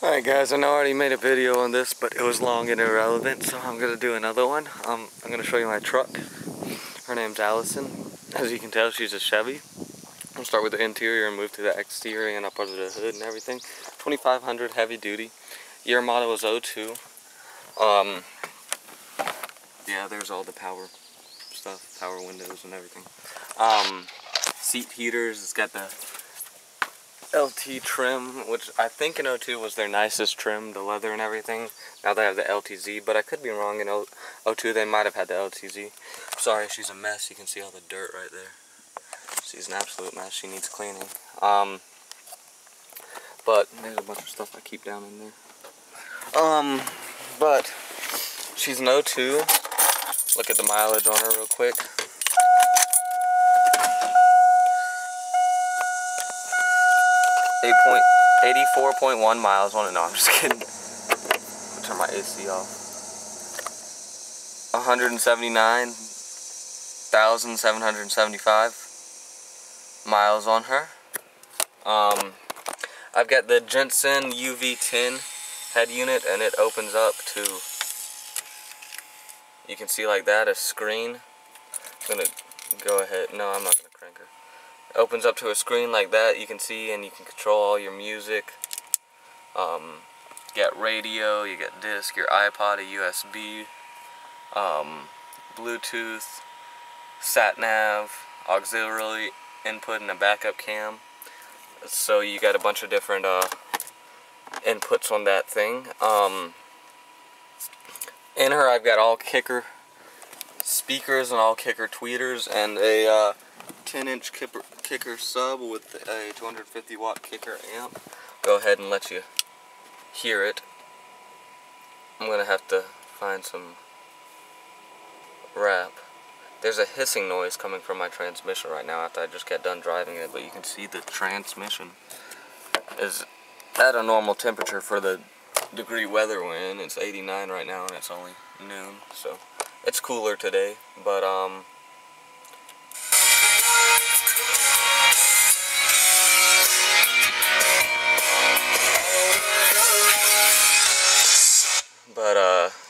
Alright guys, I know I already made a video on this, but it was long and irrelevant, so I'm going to do another one. I'm going to show you my truck. Her name's Allison. As you can tell, she's a Chevy. I'll start with the interior and move to the exterior and up under the hood and everything. 2500 heavy duty. Year model is 02. Yeah, there's all the power stuff, power windows and everything. Seat heaters, it's got the LT trim, which I think in 02 was their nicest trim, the leather and everything. Now they have the LTZ, but I could be wrong. In 02 they might have had the LTZ. Sorry, she's a mess. You can see all the dirt right there. She's an absolute mess. She needs cleaning. But there's a bunch of stuff I keep down in there. But she's an 02. Look at the mileage on her real quick. 84.1 miles on it. No, I'm just kidding. I'll turn my AC off. 179,775 miles on her. I've got the Jensen UV10 head unit, and it opens up to, you can see like that, a screen. I'm gonna go ahead. No, I'm not gonna crank her. Opens up to a screen like that, you can see, and you can control all your music. You got radio, you got disc, your iPod, a USB, Bluetooth, sat nav, auxiliary input, and a backup cam. So you got a bunch of different inputs on that thing. In her, I've got all kicker speakers and all kicker tweeters, and a 10-inch kicker sub with a 250 watt kicker amp. Go ahead and let you hear it. I'm gonna have to find some wrap. There's a hissing noise coming from my transmission right now after I just got done driving it, but you can see the transmission is at a normal temperature for the degree weather we're in. It's 89 right now and it's only noon, so it's cooler today, but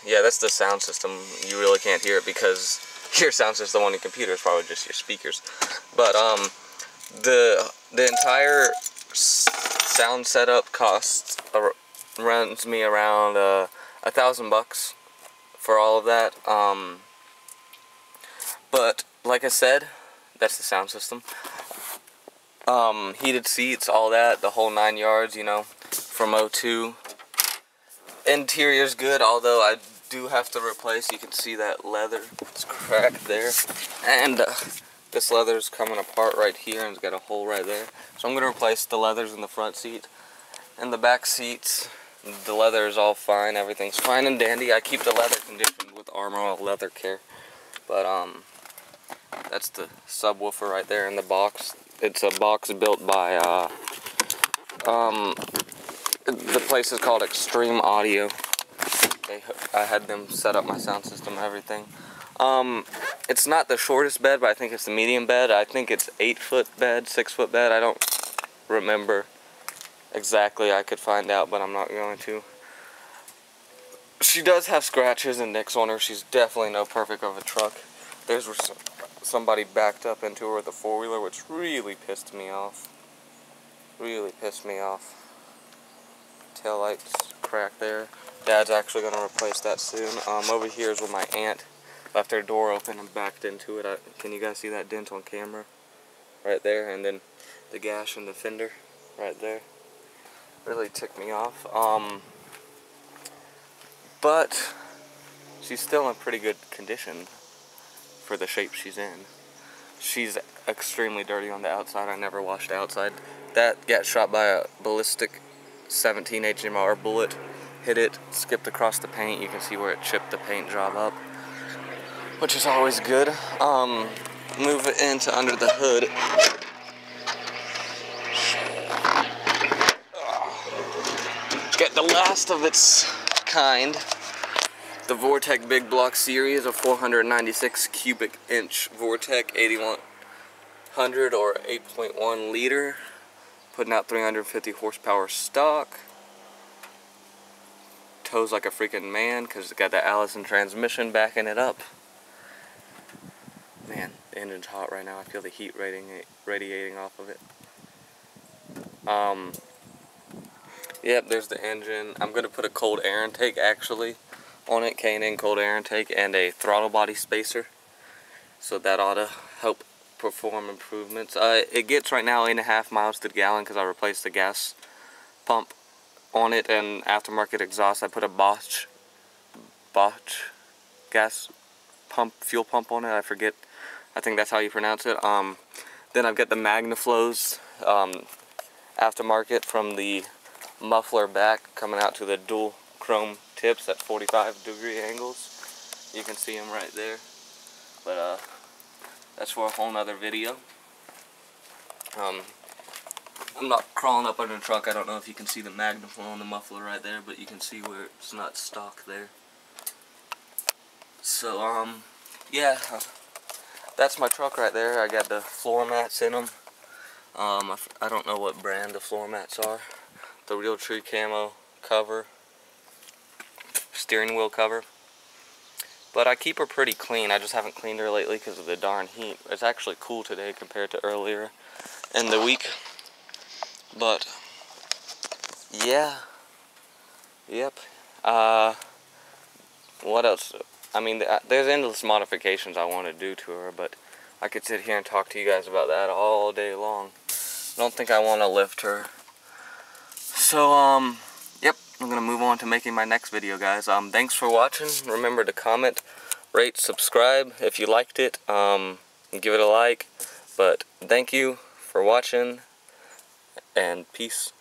yeah, that's the sound system. You really can't hear it because your sound system on your computer is probably just your speakers. But the entire sound setup runs me around $1,000 for all of that. But like I said, that's the sound system. Heated seats, all that, the whole 9 yards, you know, from 02. Interior's good, although I do have to replace, you can see that leather, it's cracked there, and this leather's coming apart right here and it's got a hole right there, so I'm going to replace the leathers in the front seat. And the back seats, the leather is all fine, everything's fine and dandy. I keep the leather conditioned with Armor All Leather Care, but that's the subwoofer right there in the box. It's a box built by the place is called Extreme Audio. I had them set up my sound system and everything. It's not the shortest bed, but I think it's the medium bed. I think it's 8-foot bed, 6-foot bed. I don't remember exactly. I could find out, but I'm not going to. She does have scratches and nicks on her. She's definitely no perfect of a truck. There's where somebody backed up into her with a 4-wheeler, which really pissed me off. Really pissed me off. Tail lights cracked there. Dad's actually going to replace that soon. Over here is where my aunt left her door open and backed into it. Can you guys see that dent on camera? Right there, and then the gash in the fender right there. Really ticked me off. But she's still in pretty good condition for the shape she's in. She's extremely dirty on the outside. I never washed the outside. That got shot by a ballistic 17 HMR bullet. Hit it, skipped across the paint. You can see where it chipped the paint job up, which is always good. Move it into under the hood. Got the last of its kind. The Vortec Big Block series, a 496 cubic inch Vortec 8100 or 8.1 liter, putting out 350 horsepower stock. tows like a freaking man because it's got the Allison transmission backing it up. Man, the engine's hot right now. I feel the heat radiating off of it. Yep, there's the engine. I'm going to put a cold air intake actually on it, K&N cold air intake, and a throttle body spacer. So that ought to help perform improvements. It gets right now 8.5 miles to the gallon because I replaced the gas pump on it, and aftermarket exhaust. I put a Bosch gas pump, fuel pump on it. I forget. I think that's how you pronounce it. Then I've got the MagnaFlows aftermarket from the muffler back coming out to the dual chrome tips at 45-degree angles. You can see them right there. But that's for a whole nother video. I'm not crawling up under the truck. I don't know if you can see the MagnaFlow on the muffler right there, but you can see where it's not stock there. So yeah, that's my truck right there. I got the floor mats in them. I don't know what brand the floor mats are. The Realtree camo cover, steering wheel cover. But I keep her pretty clean. I just haven't cleaned her lately because of the darn heat. It's actually cool today compared to earlier in the week. But yeah, yep. What else? I mean, there's endless modifications I want to do to her, but I could sit here and talk to you guys about that all day long. I don't think I want to lift her. So, yep, I'm going to move on to making my next video, guys. Thanks for watching. Remember to comment, rate, subscribe if you liked it. Give it a like. But thank you for watching, and peace.